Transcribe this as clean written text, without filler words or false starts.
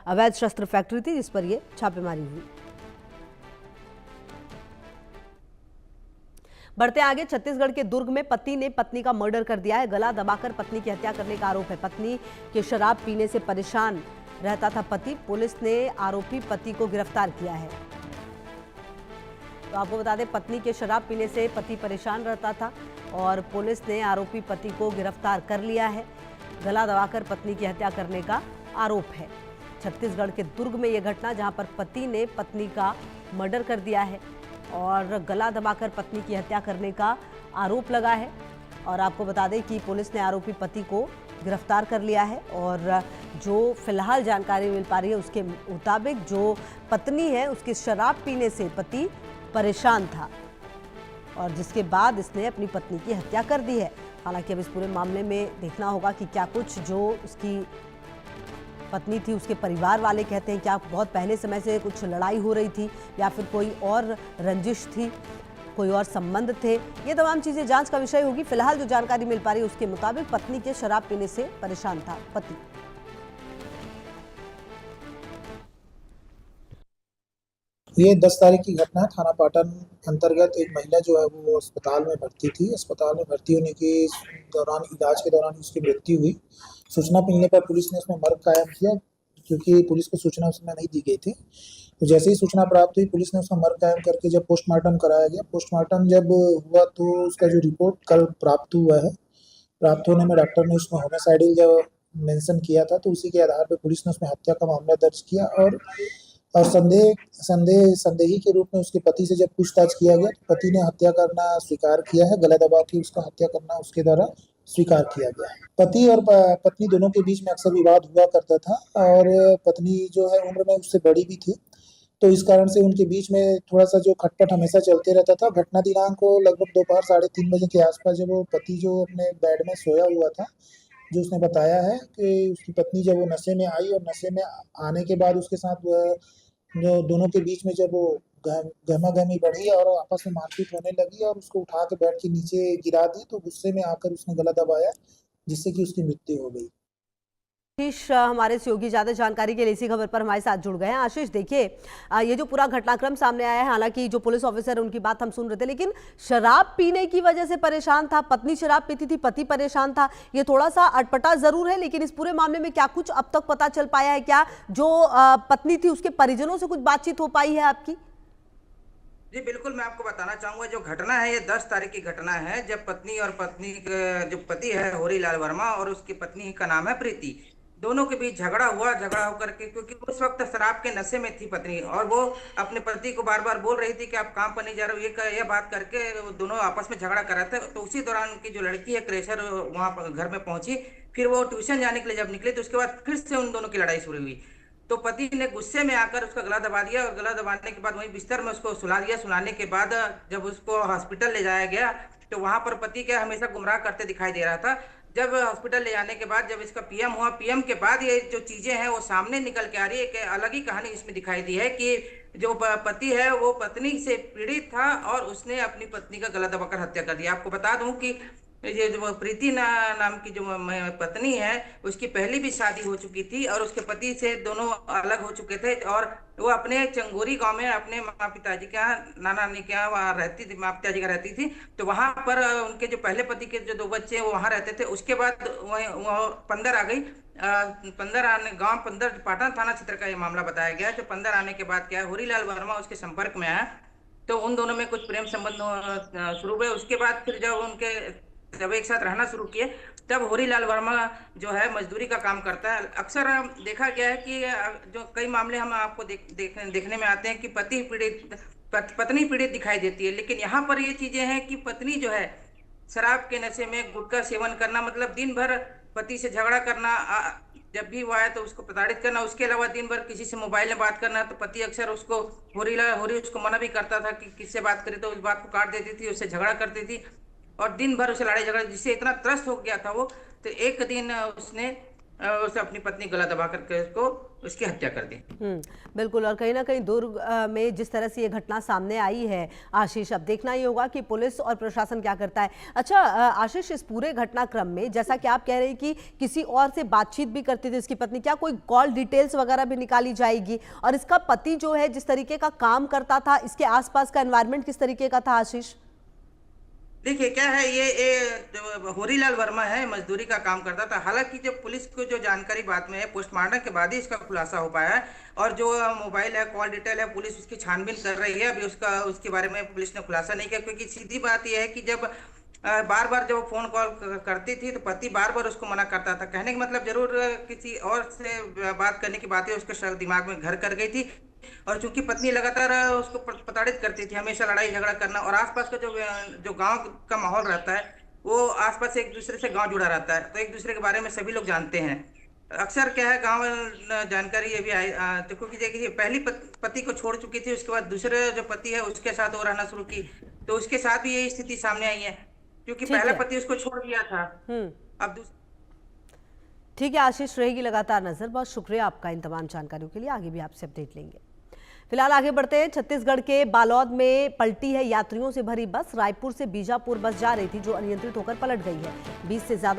अवैध शस्त्र फैक्ट्री थी जिस पर यह छापेमारी हुई। बढ़ते आगे, छत्तीसगढ़ के दुर्ग में पति ने पत्नी का मर्डर कर दिया है। गला दबाकर पत्नी की हत्या करने का आरोप है। पत्नी के शराब पीने से परेशान रहता था पति। पुलिस ने आरोपी पति को गिरफ्तार किया है। तो आपको बता दें, पत्नी के शराब पीने से पति परेशान रहता था और पुलिस ने आरोपी पति को गिरफ्तार कर लिया है। गला दबाकर पत्नी की हत्या करने का आरोप है। छत्तीसगढ़ के दुर्ग में यह घटना, जहां पर पति ने पत्नी का मर्डर कर दिया है और गला दबाकर पत्नी की हत्या करने का आरोप लगा है। और आपको बता दें कि पुलिस ने आरोपी पति को गिरफ्तार कर लिया है और जो फिलहाल जानकारी मिल पा रही है उसके मुताबिक जो पत्नी है उसकी शराब पीने से पति परेशान था और जिसके बाद इसने अपनी पत्नी की हत्या कर दी है। हालांकि अब इस पूरे मामले में देखना होगा कि क्या कुछ जो उसकी पत्नी थी उसके परिवार वाले कहते हैं, क्या बहुत पहले समय से कुछ लड़ाई हो रही थी या फिर कोई और रंजिश थी, कोई और संबंध थे। ये तमाम चीजें जांच का विषय होगी। फिलहाल जो जानकारी मिल पा रही है उसके मुताबिक पत्नी के शराब पीने से परेशान था पति। ये 10 तारीख की घटना है। थाना पाटन अंतर्गत एक महिला जो है वो अस्पताल में भर्ती थी। अस्पताल में भर्ती होने के दौरान, इलाज के दौरान उसकी मृत्यु हुई। सूचना मिलने पर पुलिस ने उसमें मर्ग कायम किया, क्योंकि पुलिस को सूचना उसमें नहीं दी गई थी। तो जैसे ही सूचना प्राप्त हुई, पुलिस ने उसका मर्ग कायम करके जब पोस्टमार्टम कराया गया, पोस्टमार्टम जब हुआ तो उसका जो रिपोर्ट कल प्राप्त हुआ है, प्राप्त होने में डॉक्टर ने उसमें होमिसाइडल जब मेंशन किया था, तो उसी के आधार पर पुलिस ने उसमें हत्या का मामला दर्ज किया और संदेही के रूप में उसके पति से जब पूछताछ किया गया तो पति ने हत्या करना स्वीकार किया है। गला दबा के उसका हत्या करना उसके द्वारा स्वीकार किया गया है। पति और पत्नी दोनों के बीच में अक्सर विवाद हुआ करता था और पत्नी जो है उम्र में उससे बड़ी भी थी, तो इस कारण से उनके बीच में थोड़ा सा जो खटपट हमेशा चलते रहता था। घटना दिनांक को लगभग दोपहर 3:30 बजे के आसपास जब वो पति जो अपने बेड में सोया हुआ था, जो उसने बताया है कि उसकी पत्नी जब वो नशे में आई और नशे में आने के बाद उसके साथ जो दोनों के बीच में जब वो गहमा-गहमी बढ़ी और आपस में मारपीट होने लगी और उसको उठा के बेड के नीचे गिरा दी, तो गुस्से में आकर उसने गला दबाया, जिससे कि उसकी मृत्यु हो गई। आशीष हमारे सहयोगी ज्यादा जानकारी के लिए इसी खबर पर हमारे साथ जुड़ गए हैं। आशीष, देखिए, ये जो पूरा घटनाक्रम सामने आया है, हालांकि जो पुलिस ऑफिसर है उनकी बात हम सुन रहे थे, लेकिन शराब पीने की वजह से परेशान था, पत्नी शराब पीती थी, पति परेशान था, ये थोड़ा सा अटपटा जरूर है, लेकिन इस पूरे मामले में क्या कुछ अब तक पता चल पाया है? क्या जो पत्नी थी उसके परिजनों से कुछ बातचीत हो पाई है आपकी? जी बिल्कुल, मैं आपको बताना चाहूंगा। जो घटना है ये 10 तारीख की घटना है, जब पत्नी जो पति है होरीलाल वर्मा और उसकी पत्नी का नाम है प्रीति, दोनों के बीच झगड़ा हुआ। झगड़ा होकर के, क्योंकि उस वक्त शराब के नशे में थी पत्नी और वो अपने पति को बार बार बोल रही थी कि आप काम पर नहीं जा रहे हो, ये बात करके वो दोनों आपस में झगड़ा कर रहे थे। तो उसी दौरान उनकी जो लड़की है क्रेशर वहां पर घर में पहुंची। फिर वो ट्यूशन जाने के लिए जब निकले तो उसके बाद फिर से उन दोनों की लड़ाई शुरू हुई। तो पति ने गुस्से में आकर उसका गला दबा दिया और गला दबाने के बाद वहीं बिस्तर में उसको सुला दिया। सुलाने के बाद जब उसको हॉस्पिटल ले जाया गया तो वहां पर पति क्या हमेशा गुमराह करते दिखाई दे रहा था। जब हॉस्पिटल ले जाने के बाद जब इसका पीएम हुआ, पीएम के बाद ये जो चीजें हैं वो सामने निकल के आ रही है। एक अलग ही कहानी इसमें दिखाई दी है कि जो पति है वो पत्नी से पीड़ित था और उसने अपनी पत्नी का गला दबाकर हत्या कर दिया। आपको बता दूं कि ये जो प्रीति नाम की जो पत्नी है, उसकी पहले भी शादी हो चुकी थी और उसके पति से दोनों अलग हो चुके थे और वो अपने चंगोरी गांव में अपने माँ पिताजी के यहाँ, नाना नानी के यहाँ वहाँ रहती थी, माँ पिताजी का रहती थी। तो वहां पर उनके जो पहले पति के जो 2 बच्चे हैं वो वहां रहते थे। उसके बाद वह पंदर आ गई। पंदर आने गांव पंदर पाटन थाना क्षेत्र का ये मामला बताया गया। तो पंदर आने के बाद क्या है, होरीलाल वर्मा उसके संपर्क में आया तो उन दोनों में कुछ प्रेम संबंध शुरू हुए। उसके बाद फिर जब एक साथ रहना शुरू किए तब होरीलाल वर्मा जो है मजदूरी का काम करता है। अक्सर देखा गया है कि जो कई मामले हम आपको देखने में आते हैं कि पत्नी पीड़ित दिखाई देती है, लेकिन यहाँ पर ये चीजें हैं कि पत्नी जो है शराब के नशे में गुटखा सेवन करना, मतलब दिन भर पति से झगड़ा करना, जब भी वो आए तो उसको प्रताड़ित करना। उसके अलावा दिन भर किसी से मोबाइल में बात करना, तो पति अक्सर उसको होरी उसको मना भी करता था कि किससे बात करे, तो उस बात को काट देती थी, उससे झगड़ा करती थी और दिन भर उसे लड़ाई झगड़ा, जिससे इतना त्रस्त हो गया था वो। तो एक दिन उसने उसे अपनी पत्नी गला दबा करके उसको उसकी हत्या कर दी। बिल्कुल। और कहीं ना कहीं दुर्ग में जिस तरह से ये घटना सामने आई है आशीष, अब देखना ही होगा कि पुलिस और प्रशासन क्या करता है। अच्छा आशीष, इस पूरे घटनाक्रम में जैसा कि आप कह रहे हैं कि किसी और से बातचीत भी करती थी इसकी पत्नी, क्या कोई कॉल डिटेल्स वगैरह भी निकाली जाएगी? और इसका पति जो है जिस तरीके का काम करता था, इसके आसपास का एनवायरनमेंट किस तरीके का था आशीष? देखिए क्या है, ये जो होरीलाल वर्मा है, मजदूरी का काम करता था। हालांकि जब पुलिस को जो जानकारी बाद में है, पोस्टमार्टम के बाद ही इसका खुलासा हो पाया है। और जो मोबाइल है, कॉल डिटेल है, पुलिस उसकी छानबीन कर रही है। अभी उसके बारे में पुलिस ने खुलासा नहीं किया, क्योंकि सीधी बात यह है कि जब बार बार जब फोन कॉल करती थी तो पति बार बार उसको मना करता था। कहने का मतलब जरूर किसी और से बात करने की बातें उसके दिमाग में घर कर गई थी। और चूंकि पत्नी लगातार उसको प्रताड़ित करती थी, हमेशा लड़ाई झगड़ा करना, और आसपास का जो गांव का माहौल रहता है, वो आसपास एक दूसरे से गांव जुड़ा रहता है, तो एक दूसरे के बारे में सभी लोग जानते हैं। अक्सर क्या है, गांव जानकारी ये भी आई, देखो कि देखिए पहली पति को छोड़ चुकी थी, उसके बाद दूसरे जो पति है उसके साथ वो रहना शुरू की, तो उसके साथ भी यही स्थिति सामने आई है, क्योंकि ठीक पहला है। पति उसको छोड़ दिया था। अब ठीक है आशीष, रहेगी लगातार नजर। बहुत शुक्रिया आपका इन तमाम जानकारियों के लिए, आगे भी आपसे अपडेट लेंगे। फिलहाल आगे बढ़ते हैं। छत्तीसगढ़ के बालोद में पलटी है यात्रियों से भरी बस। रायपुर से बीजापुर बस जा रही थी जो अनियंत्रित होकर पलट गई है। 20 से ज्यादा